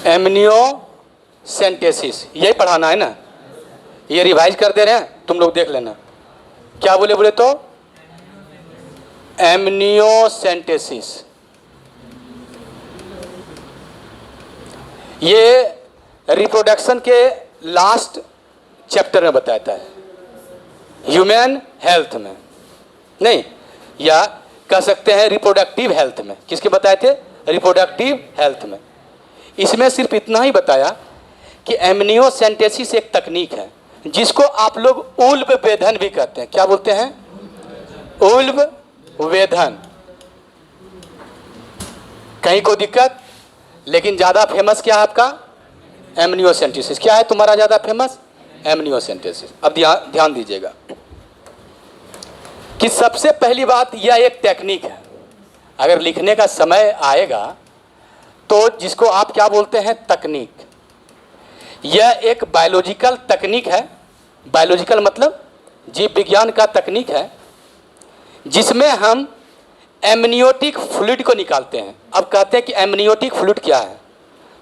Amniocentesis, यही पढ़ाना है ना, ये रिवाइज कर दे रहे हैं, तुम लोग देख लेना। क्या बोले तो एमनियोसेंटेसिस, ये रिप्रोडक्शन के लास्ट चैप्टर में बताता है, ह्यूमन हेल्थ में नहीं, या कह सकते हैं रिप्रोडक्टिव हेल्थ में। किसके बताए थे? रिप्रोडक्टिव हेल्थ में। इसमें सिर्फ इतना ही बताया कि एमनियोसेंटेसिस एक तकनीक है जिसको आप लोग उल्ब वेधन भी कहते हैं। क्या बोलते हैं? उल्ब वेधन। कहीं को दिक्कत? लेकिन ज़्यादा फेमस क्या है आपका? एमनियोसेंटेसिस। क्या है तुम्हारा ज़्यादा फेमस? एमनियोसेंटेसिस। अब ध्यान दीजिएगा कि सबसे पहली बात, यह एक टेक्निक है। अगर लिखने का समय आएगा तो जिसको आप क्या बोलते हैं? तकनीक। यह एक बायोलॉजिकल तकनीक है। बायोलॉजिकल मतलब जीव विज्ञान का तकनीक है जिसमें हम एमनियोटिक फ्लूइड को निकालते हैं। अब कहते हैं कि एमनियोटिक फ्लूइड क्या है?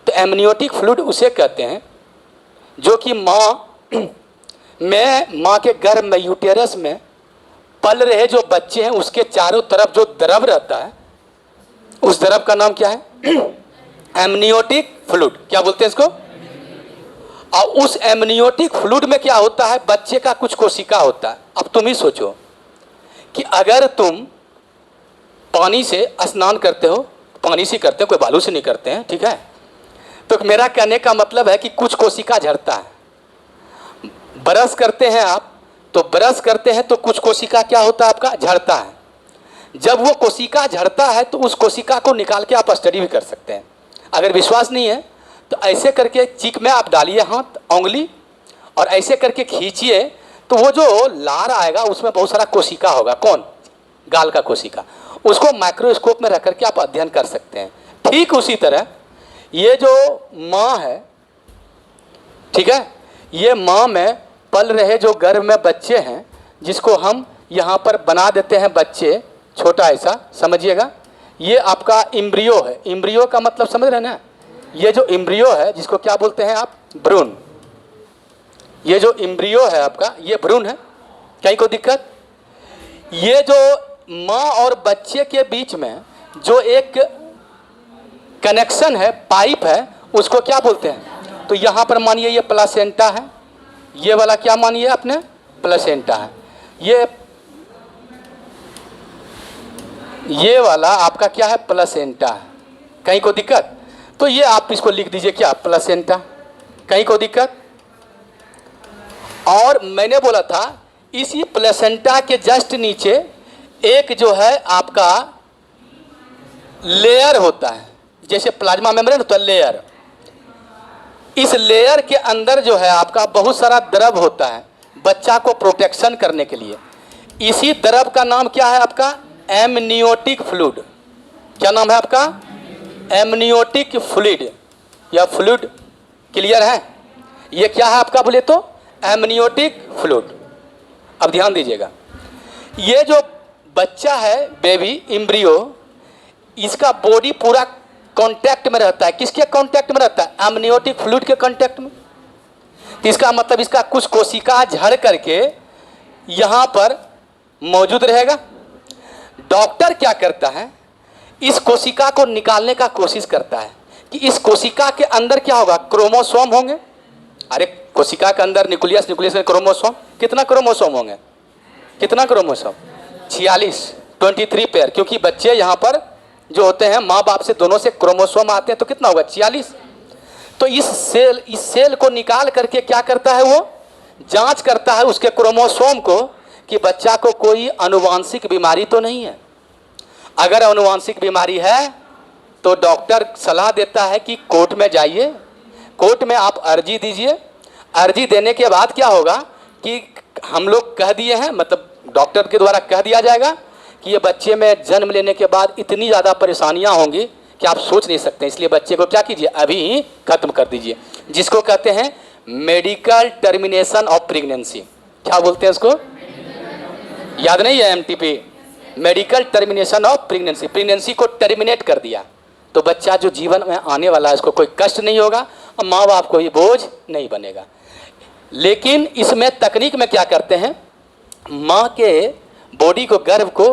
तो एमनियोटिक फ्लूइड उसे कहते हैं जो कि माँ के गर्भ में, यूटेरस में पल रहे जो बच्चे हैं उसके चारों तरफ जो द्रव रहता है, उस द्रव का नाम क्या है? Amniotic fluid. क्या बोलते हैं इसको? और उस एमनियोटिक फ्लूइड में क्या होता है? बच्चे का कुछ कोशिका होता है। अब तुम ही सोचो कि अगर तुम पानी से स्नान करते हो, पानी से करते हो, कोई बालू से नहीं करते हैं, ठीक है? तो मेरा कहने का मतलब है कि कुछ कोशिका झड़ता है। ब्रश करते हैं आप, तो ब्रश करते हैं तो कुछ कोशिका क्या होता है आपका? झड़ता है। जब वो कोशिका झड़ता है तो उस कोशिका को निकाल के आप स्टडी भी कर सकते हैं। अगर विश्वास नहीं है तो ऐसे करके चीक में आप डालिए हाथ, उंगली, और ऐसे करके खींचिए तो वो जो लार आएगा उसमें बहुत सारा कोशिका होगा। कौन? गाल का कोशिका। उसको माइक्रोस्कोप में रख करके आप अध्ययन कर सकते हैं। ठीक उसी तरह ये जो माँ है, ठीक है, ये माँ में पल रहे जो गर्भ में बच्चे हैं जिसको हम यहाँ पर बना देते हैं बच्चे, छोटा ऐसा समझिएगा, ये आपका इम्ब्रियो है। इम्ब्रियो का मतलब समझ रहे हैं ना? ये जो इम्ब्रियो है जिसको क्या बोलते हैं आप? भ्रूण। ये जो इम्ब्रियो है आपका, ये भ्रूण है। कहीं को दिक्कत? ये जो माँ और बच्चे के बीच में जो एक कनेक्शन है, पाइप है, उसको क्या बोलते हैं? तो यहाँ पर मानिए ये प्लासेंटा है, ये वाला क्या मानिए आपने? प्लासेंटा है। ये वाला आपका क्या है? प्लासेंटा है। कहीं को दिक्कत? तो ये आप इसको लिख दीजिए क्या? प्लासेंटा। कहीं को दिक्कत? और मैंने बोला था इसी प्लेसेंटा के जस्ट नीचे एक जो है आपका लेयर होता है, जैसे प्लाज्मा मेम्ब्रेन तो लेयर। इस लेयर के अंदर जो है आपका बहुत सारा द्रव होता है बच्चा को प्रोटेक्शन करने के लिए। इसी द्रव का नाम क्या है आपका? Amniotic fluid. क्या नाम है आपका? एमनियोटिक फ्लूइड या फ्लूइड। क्लियर है? ये क्या है आपका बोले तो? Amniotic fluid. अब ध्यान दीजिएगा, ये जो बच्चा है, बेबी इम्ब्रियो, इसका बॉडी पूरा कांटेक्ट में रहता है। किसके कांटेक्ट में रहता है? एमनियोटिक फ्लूइड के कांटेक्ट में। इसका मतलब इसका कुछ कोशिका झड़ करके यहाँ पर मौजूद रहेगा। डॉक्टर क्या करता है? इस कोशिका को निकालने का कोशिश करता है कि इस कोशिका के अंदर क्या होगा? क्रोमोसोम होंगे। अरे कोशिका के अंदर न्यूक्लियस, न्यूक्लियस में क्रोमोसोम। कितना क्रोमोसोम होंगे? कितना क्रोमोसोम? 46, 23 पेयर। क्योंकि बच्चे यहाँ पर जो होते हैं माँ बाप से दोनों से क्रोमोसोम आते हैं, तो कितना होगा? 46। तो इस सेल को निकाल करके क्या करता है? वो जांच करता है उसके क्रोमोसोम को कि बच्चा को कोई आनुवांशिक बीमारी तो नहीं है। अगर आनुवांशिक बीमारी है तो डॉक्टर सलाह देता है कि कोर्ट में जाइए, कोर्ट में आप अर्जी दीजिए। अर्जी देने के बाद क्या होगा कि हम लोग कह दिए हैं, मतलब डॉक्टर के द्वारा कह दिया जाएगा कि ये बच्चे में जन्म लेने के बाद इतनी ज़्यादा परेशानियां होंगी कि आप सोच नहीं सकते, इसलिए बच्चे को क्या कीजिए? अभी ही खत्म कर दीजिए। जिसको कहते हैं मेडिकल टर्मिनेशन ऑफ प्रेगनेंसी। क्या बोलते हैं उसको? याद नहीं है? MTP, medical termination of pregnancy. Pregnancy को टर्मिनेट कर दिया, तो बच्चा जो जीवन में आने वाला है उसको कोई कष्ट नहीं होगा और माँ बाप को भी बोझ नहीं बनेगा। लेकिन इसमें तकनीक में क्या करते हैं, माँ के बॉडी को, गर्भ को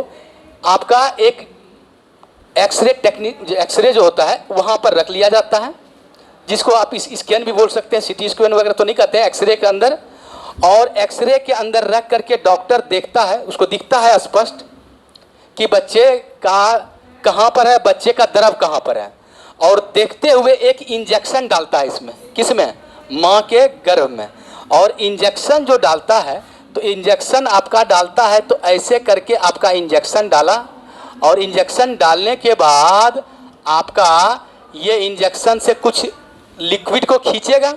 आपका एक एक्सरे टेक्निक, एक्सरे जो होता है वहाँ पर रख लिया जाता है, जिसको आप इस स्कैन भी बोल सकते हैं, सिटी स्कैन वगैरह तो नहीं कहते हैं, एक्सरे के अंदर। और एक्सरे के अंदर रख करके डॉक्टर देखता है, उसको दिखता है स्पष्ट कि बच्चे का कहाँ पर है, बच्चे का द्रव कहाँ पर है, और देखते हुए एक इंजेक्शन डालता है इसमें, किसमें, माँ के गर्भ में। और इंजेक्शन जो डालता है तो इंजेक्शन आपका डालता है तो ऐसे करके आपका इंजेक्शन डाला, और इंजेक्शन डालने के बाद आपका ये इंजेक्शन से कुछ लिक्विड को खींचेगा।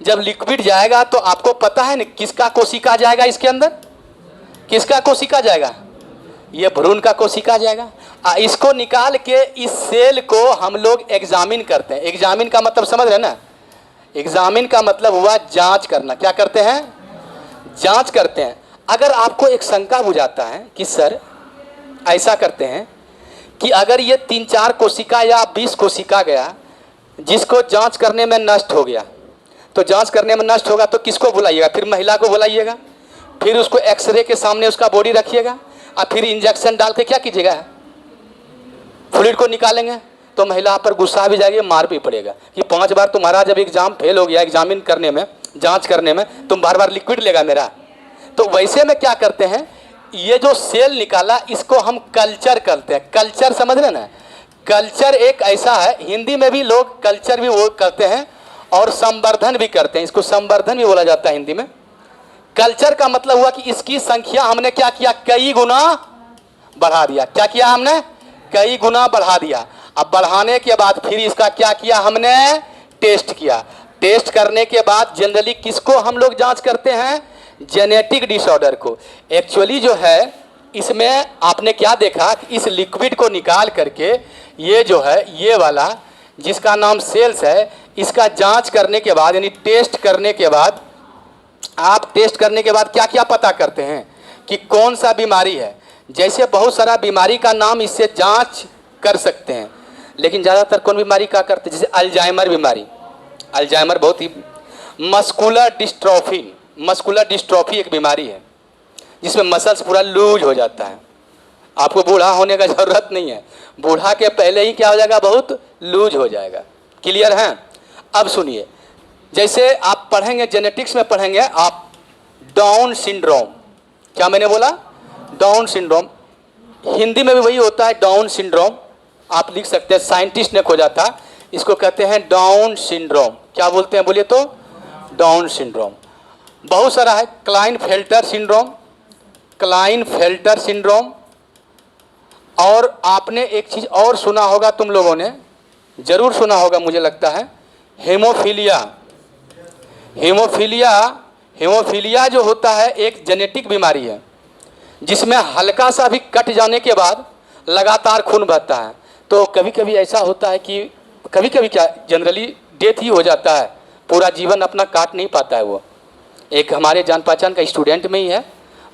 जब लिक्विड जाएगा तो आपको पता है ना किसका कोशिका जाएगा इसके अंदर, किसका कोशिका जाएगा, ये भ्रूण का कोशिका जाएगा। इसको निकाल के इस सेल को हम लोग एग्जामिन करते हैं। एग्जामिन का मतलब समझ रहे ना, एग्जामिन का मतलब हुआ जांच करना। क्या करते हैं, जांच करते हैं। अगर आपको एक शंका बुझाता है कि सर ऐसा करते हैं कि अगर ये 3-4 कोशिका या 20 कोशिका गया, जिसको जांच करने में नष्ट हो गया, तो जांच करने में नष्ट होगा तो किसको बुलाइएगा, फिर महिला को बुलाइएगा, फिर उसको एक्सरे के सामने उसका बॉडी रखिएगा, और फिर इंजेक्शन डाल के क्या कीजिएगा, फ्लूइड को निकालेंगे। तो महिला पर गुस्सा भी जाएगी, मार भी पड़ेगा कि 5 बार तुम्हारा जब एग्जाम फेल हो गया, एग्जामिन करने में, जांच करने में, तुम बार बार लिक्विड लेगा मेरा। तो वैसे में क्या करते हैं, ये जो सेल निकाला इसको हम कल्चर करते हैं। कल्चर समझ रहे ना, कल्चर एक ऐसा है, हिंदी में भी लोग कल्चर भी वो करते हैं और संवर्धन भी करते हैं, इसको संवर्धन भी बोला जाता है हिंदी में। कल्चर का मतलब हुआ कि इसकी संख्या हमने क्या किया, कई गुना बढ़ा दिया। क्या किया हमने, कई गुना बढ़ा दिया। अब बढ़ाने के बाद फिर इसका क्या किया हमने, टेस्ट किया। टेस्ट करने के बाद जनरली किसको हम लोग जांच करते हैं, जेनेटिक डिसऑर्डर को। एक्चुअली जो है इसमें आपने क्या देखा कि इस लिक्विड को निकाल करके ये जो है, ये वाला जिसका नाम सेल्स है, इसका जांच करने के बाद यानी टेस्ट करने के बाद, आप टेस्ट करने के बाद क्या क्या पता करते हैं कि कौन सा बीमारी है। जैसे बहुत सारा बीमारी का नाम इससे जांच कर सकते हैं, लेकिन ज़्यादातर कौन बीमारी का करते हैं, जैसे अल्जाइमर बीमारी। अल्जाइमर बहुत ही, मस्कुलर डिस्ट्रॉफी, मस्कुलर डिस्ट्रॉफी एक बीमारी है जिसमें मसल्स पूरा लूज हो जाता है। आपको बूढ़ा होने का ज़रूरत नहीं है, बूढ़ा के पहले ही क्या हो जाएगा, बहुत लूज हो जाएगा। क्लियर है। अब सुनिए, जैसे आप पढ़ेंगे जेनेटिक्स में पढ़ेंगे आप डाउन सिंड्रोम। क्या मैंने बोला, डाउन सिंड्रोम। हिंदी में भी वही होता है, डाउन सिंड्रोम। आप लिख सकते हैं, साइंटिस्ट ने खोजा था, इसको कहते हैं डाउन सिंड्रोम। क्या बोलते हैं बोलिए तो, डाउन सिंड्रोम। बहुत सारा है, क्लाइनफेल्टर सिंड्रोम, क्लाइनफेल्टर सिंड्रोम। और आपने एक चीज़ और सुना होगा, तुम लोगों ने जरूर सुना होगा मुझे लगता है, हेमोफीलिया। हेमोफीलिया, हेमोफीलिया जो होता है एक जेनेटिक बीमारी है जिसमें हल्का सा भी कट जाने के बाद लगातार खून बहता है। तो कभी कभी ऐसा होता है कि कभी कभी क्या, जनरली डेथ ही हो जाता है, पूरा जीवन अपना काट नहीं पाता है वो। एक हमारे जान पहचान का स्टूडेंट में ही है,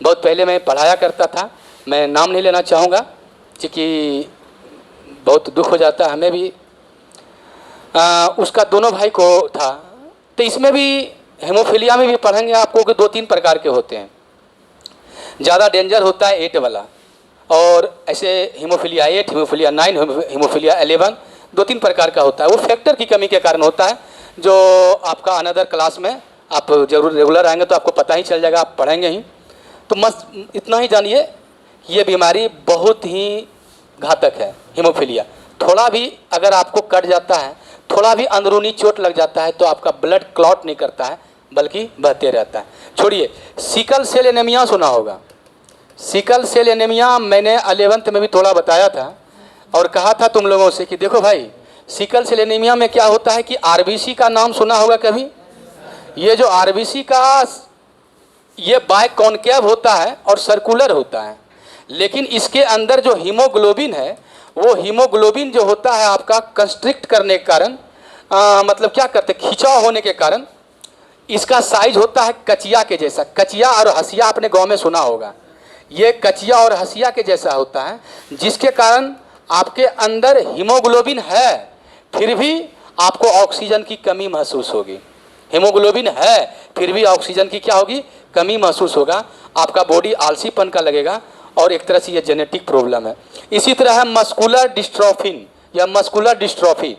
बहुत पहले मैं पढ़ाया करता था, मैं नाम नहीं लेना चाहूँगा क्योंकि बहुत दुख हो जाता है हमें भी। उसका दोनों भाई को था। तो इसमें भी हेमोफीलिया में भी पढ़ेंगे आपको कि 2-3 प्रकार के होते हैं। ज़्यादा डेंजर होता है 8 वाला, और ऐसे हीमोफीलिया 8, हीमोफीलिया 9, हीमोफीलिया 11, 2-3 प्रकार का होता है। वो फैक्टर की कमी के कारण होता है, जो आपका अनदर क्लास में आप जरूर रेगुलर आएंगे तो आपको पता ही चल जाएगा, आप पढ़ेंगे ही। तो मस्त इतना ही जानिए, ये बीमारी बहुत ही घातक है हीमोफीलिया। थोड़ा भी अगर आपको कट जाता है, थोड़ा भी अंदरूनी चोट लग जाता है तो आपका ब्लड क्लॉट नहीं करता है बल्कि बहते रहता है। छोड़िए, सिकल सेल एनीमिया सुना होगा। सिकल सेल एनीमिया मैंने 11th में भी थोड़ा बताया था और कहा था तुम लोगों से कि देखो भाई, सिकल सेल एनीमिया में क्या होता है कि आरबीसी का नाम सुना होगा कभी। ये जो आरबीसी का, ये बाइकॉन्केव होता है और सर्कुलर होता है, लेकिन इसके अंदर जो हीमोग्लोबिन है, वो हीमोग्लोबिन जो होता है आपका कंस्ट्रिक्ट करने के कारण, मतलब क्या करते, खिंचाव होने के कारण इसका साइज होता है कचिया के जैसा। कचिया और हसिया आपने गांव में सुना होगा, ये कचिया और हसिया के जैसा होता है, जिसके कारण आपके अंदर हीमोग्लोबिन है, फिर भी आपको ऑक्सीजन की कमी महसूस होगी। हीमोग्लोबिन है फिर भी ऑक्सीजन की क्या होगी, कमी महसूस होगा। आपका बॉडी आलसीपन का लगेगा और एक तरह से ये जेनेटिक प्रॉब्लम है। इसी तरह है मस्कुलर डिस्ट्रोफिन या मस्कुलर डिस्ट्रॉफी।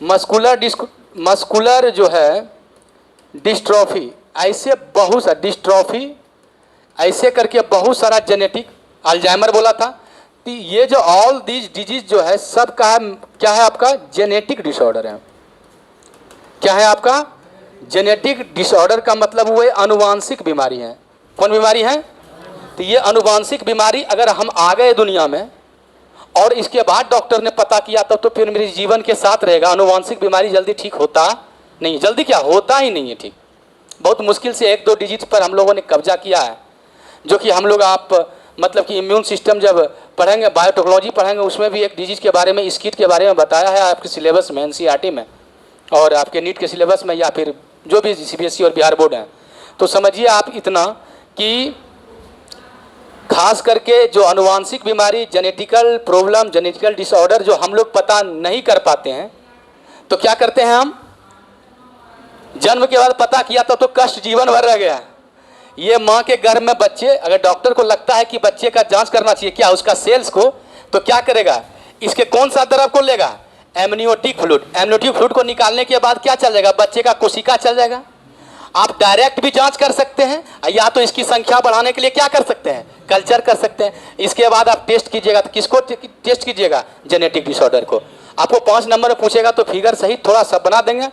मस्कुलर जो है डिस्ट्रॉफी, ऐसे बहुत सा डिस्ट्रॉफी ऐसे करके बहुत सारा जेनेटिक, अल्जाइमर बोला था। तो ये जो ऑल दीज डिजीज जो है सब का क्या है, आपका जेनेटिक डिसऑर्डर है। क्या है आपका जेनेटिक डिसऑर्डर का मतलब वो अनुवांशिक बीमारी है। कौन बीमारी है? तो ये अनुवांशिक बीमारी अगर हम आ गए दुनिया में और इसके बाद डॉक्टर ने पता किया तब तो फिर मेरे जीवन के साथ रहेगा। अनुवांशिक बीमारी जल्दी ठीक होता नहीं, जल्दी क्या होता ही नहीं है ठीक। बहुत मुश्किल से 1-2 डिजीज पर हम लोगों ने कब्जा किया है, जो कि हम लोग आप मतलब कि इम्यून सिस्टम जब पढ़ेंगे, बायोटेक्नोलॉजी पढ़ेंगे, उसमें भी एक डिजीज के बारे में, स्किट के बारे में बताया है आपके सिलेबस में, एनसीईआरटी में और आपके नीट के सिलेबस में, या फिर जो भी सीबीएसई और बिहार बोर्ड हैं। तो समझिए आप इतना कि खास करके जो अनुवांशिक बीमारी, जेनेटिकल प्रॉब्लम, जेनेटिकल डिसऑर्डर जो हम लोग पता नहीं कर पाते हैं, तो क्या करते हैं हम, जन्म के बाद पता किया तो कष्ट जीवन भर रह गया। ये माँ के गर्भ में बच्चे, अगर डॉक्टर को लगता है कि बच्चे का जांच करना चाहिए क्या उसका सेल्स को, तो क्या करेगा, इसके कौन सा द्रव को लेगा, एमनियोटिक फ्लूइड। एमनियोटिक फ्लूइड को निकालने के बाद क्या चल जाएगा, बच्चे का कोशिका चल जाएगा। आप डायरेक्ट भी जांच कर सकते हैं, या तो इसकी संख्या बढ़ाने के लिए क्या कर सकते हैं, कल्चर कर सकते हैं। इसके बाद आप टेस्ट कीजिएगा, तो किसको टेस्ट कीजिएगा, जेनेटिक डिसऑर्डर को। आपको 5 नंबर में पूछेगा तो फिगर सहित थोड़ा सा बना देंगे,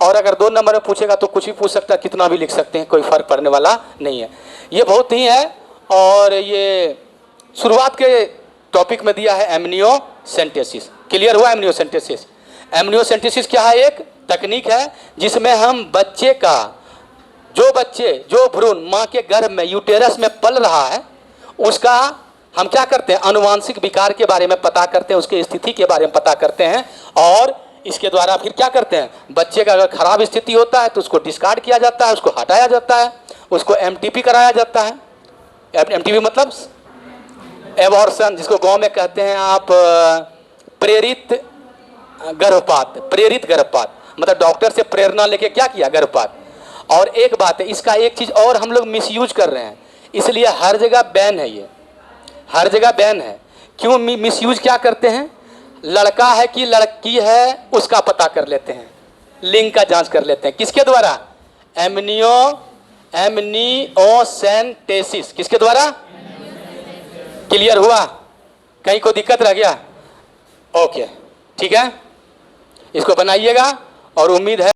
और अगर 2 नंबर में पूछेगा तो कुछ भी पूछ सकता है, कितना भी लिख सकते हैं, कोई फर्क पड़ने वाला नहीं है। ये बहुत ही है। और ये शुरुआत के टॉपिक में दिया है एमनियोसेंटेसिस। क्लियर हुआ एमनियोसेंटेसिस? एमनियोसेंटेसिस क्या है, एक तकनीक है जिसमें हम बच्चे का, जो भ्रूण माँ के गर्भ में यूटेरस में पल रहा है, उसका हम क्या करते हैं, अनुवांशिक विकार के बारे में पता करते हैं, उसकी स्थिति के बारे में पता करते हैं, और इसके द्वारा फिर क्या करते हैं, बच्चे का अगर खराब स्थिति होता है तो उसको डिस्कार्ड किया जाता है, उसको हटाया जाता है, उसको एमटीपी कराया जाता है। एमटीपी मतलब एबॉर्शन, जिसको गांव में कहते हैं आप प्रेरित गर्भपात। प्रेरित गर्भपात मतलब डॉक्टर से प्रेरणा लेके क्या किया, गर्भपात। और एक बात है, इसका एक चीज़ और हम लोग मिसयूज कर रहे हैं, इसलिए हर जगह बैन है, ये हर जगह बैन है। क्यों मिसयूज क्या करते हैं, लड़का है कि लड़की है उसका पता कर लेते हैं, लिंग का जांच कर लेते हैं, किसके द्वारा, एमनियोसेंटेसिस। किसके द्वारा? क्लियर हुआ? कहीं को दिक्कत रह गया? ओके, ठीक है, इसको बनाइएगा और उम्मीद है